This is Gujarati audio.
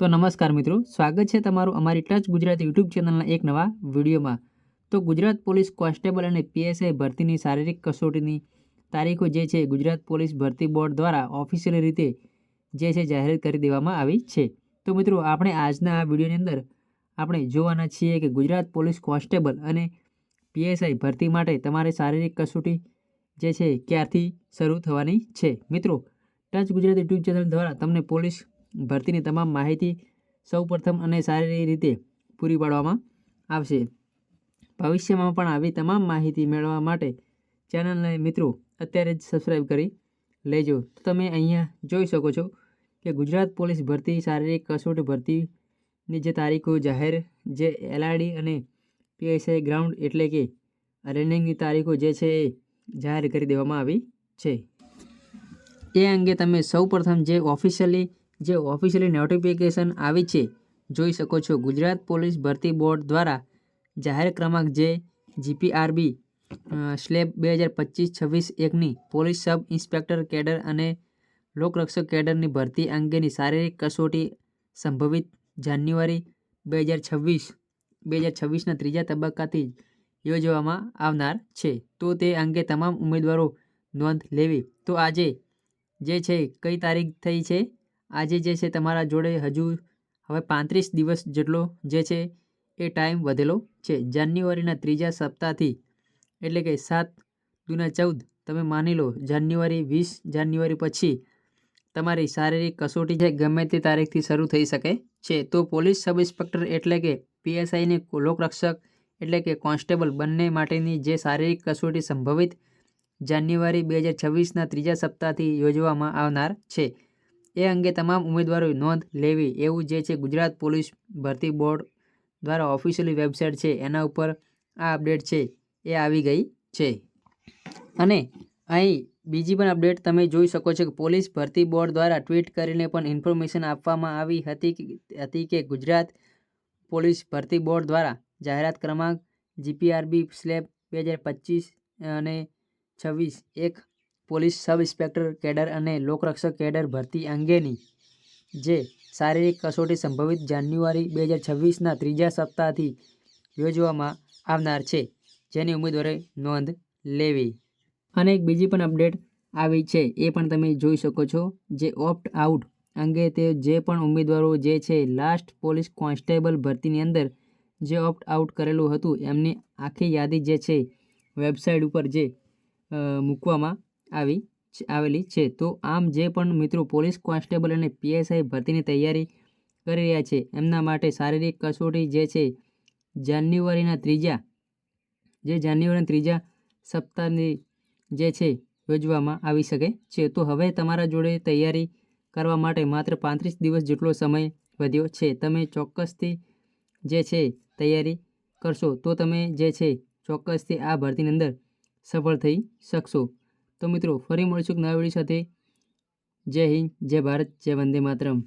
તો નમસ્કાર મિત્રો, સ્વાગત છે તમારું અમારી ટચ ગુજરાત યુટ્યુબ ચેનલના એક નવા વિડીયોમાં। તો ગુજરાત પોલીસ કોન્સ્ટેબલ અને પીએસઆઈ ભરતીની શારીરિક કસોટીની તારીખો જે છે ગુજરાત પોલીસ ભરતી બોર્ડ દ્વારા ઓફિશિયલ રીતે જે છે જાહેર કરી દેવામાં આવી છે। તો મિત્રો આપણે આજના આ વિડીયોની અંદર આપણે જોવાના છીએ કે ગુજરાત પોલીસ કોન્સ્ટેબલ અને પીએસઆઈ ભરતી માટે તમારે શારીરિક કસોટી જે છે ક્યારથી શરૂ થવાની છે। મિત્રો ટચ ગુજરાત યુટ્યુબ ચેનલ દ્વારા તમને પોલીસ ભરતીની તમામ માહિતી સૌપ્રથમ અને સારી રીતે પૂરી પાડવામાં આવશે। ભવિષ્યમાં પણ આવી તમામ માહિતી મેળવવા માટે ચેનલને મિત્રો અત્યારે જ સબસ્ક્રાઈબ કરી લેજો। તો તમે અહીંયા જોઈ શકો છો કે ગુજરાત પોલીસ ભરતી શારીરિક કસોટી ભરતીની જે તારીખો જાહેર જે એલઆરડી અને પીએસઆઈ ગ્રાઉન્ડ એટલે કે રનિંગની તારીખો જે છે એ જાહેર કરી દેવામાં આવી છે। એ અંગે તમે સૌપ્રથમ જે ઓફિશિયલી નોટિફિકેશન આવી છે જોઈ શકો છો। ગુજરાત પોલીસ ભરતી બોર્ડ દ્વારા જાહેર ક્રમાંક જે જીપીઆરબી સ્લેબ 2025-26-1ની પોલીસ સબ ઇન્સ્પેક્ટર કેડર અને લોકરક્ષક કેડરની ભરતી અંગેની શારીરિક કસોટી સંભવિત જાન્યુઆરી 2026ના ત્રીજા તબક્કાથી યોજવામાં આવનાર છે। તો તે અંગે તમામ ઉમેદવારો નોંધ લેવી। તો આજે જે છે કઈ તારીખ થઈ છે, આજે જે છે તમારા જોડે હજુ હવે 35 દિવસ જેટલો જે છે એ ટાઈમ વધેલો છે। જાન્યુઆરીના ત્રીજા સપ્તાહથી એટલે કે 7×2=14 તમે માની લો જાન્યુઆરી 20 જાન્યુઆરી પછી તમારી શારીરિક કસોટી છે ગમે તે તારીખથી શરૂ થઈ શકે છે। તો પોલીસ સબ ઇન્સ્પેક્ટર એટલે કે પીએસઆઈને લોકરક્ષક એટલે કે કોન્સ્ટેબલ બંને માટેની જે શારીરિક કસોટી સંભવિત જાન્યુઆરી 2026ના ત્રીજા સપ્તાહથી યોજવામાં આવનાર છે। એ અંગે તમામ ઉમેદવારોએ નોંધ લેવી એવું જે છે ગુજરાત પોલીસ ભરતી બોર્ડ દ્વારા ઓફિશિયલી વેબસાઇટ છે એના ઉપર આ અપડેટ છે એ આવી ગઈ છે। અને અહીં બીજી પણ અપડેટ તમે જોઈ શકો છો કે પોલીસ ભરતી બોર્ડ દ્વારા ટ્વીટ કરીને પણ ઇન્ફોર્મેશન આપવામાં આવી હતી કે ગુજરાત પોલીસ ભરતી બોર્ડ દ્વારા જાહેરાત ક્રમાંક જીપીઆરબી સ્લેબ 2025 અને 26-1 પોલીસ સબ ઇન્સ્પેક્ટર કેડર અને લોકરક્ષક કેડર ભરતી અંગેની જે શારીરિક કસોટી સંભવિત જાન્યુઆરી 2026ના ત્રીજા સપ્તાહથી યોજવામાં આવનાર છે, જેની ઉમેદવારોએ નોંધ લેવી। અને એક બીજી પણ અપડેટ આવી છે એ પણ તમે જોઈ શકો છો જે ઓપ્ટ આઉટ અંગે તે જે પણ ઉમેદવારો જે છે લાસ્ટ પોલીસ કોન્સ્ટેબલ ભરતીની અંદર જે ઓપ્ટ આઉટ કરેલું હતું એમની આખી યાદી જે છે વેબસાઇટ ઉપર જે મૂકવામાં આવેલી છે। તો આમ જે પણ મિત્રો પોલીસ કોન્સ્ટેબલ અને પીએસઆઈ ભરતીની તૈયારી કરી રહ્યા છે એમના માટે શારીરિક કસોટી જે છે જાન્યુઆરીના ત્રીજા સપ્તાહની જે છે યોજવામાં આવી શકે છે। તો હવે તમારા જોડે તૈયારી કરવા માટે માત્ર 35 દિવસ જેટલો સમય વધ્યો છે। તમે ચોક્કસથી જે છે તૈયારી કરશો તો તમે જે છે ચોક્કસથી આ ભરતીની અંદર સફળ થઈ શકશો। તો મિત્રો ફરી મળીશું એક નવા વિડીયો સાથે। જય હિન્દ, જય ભારત, જય વંદે માતરમ।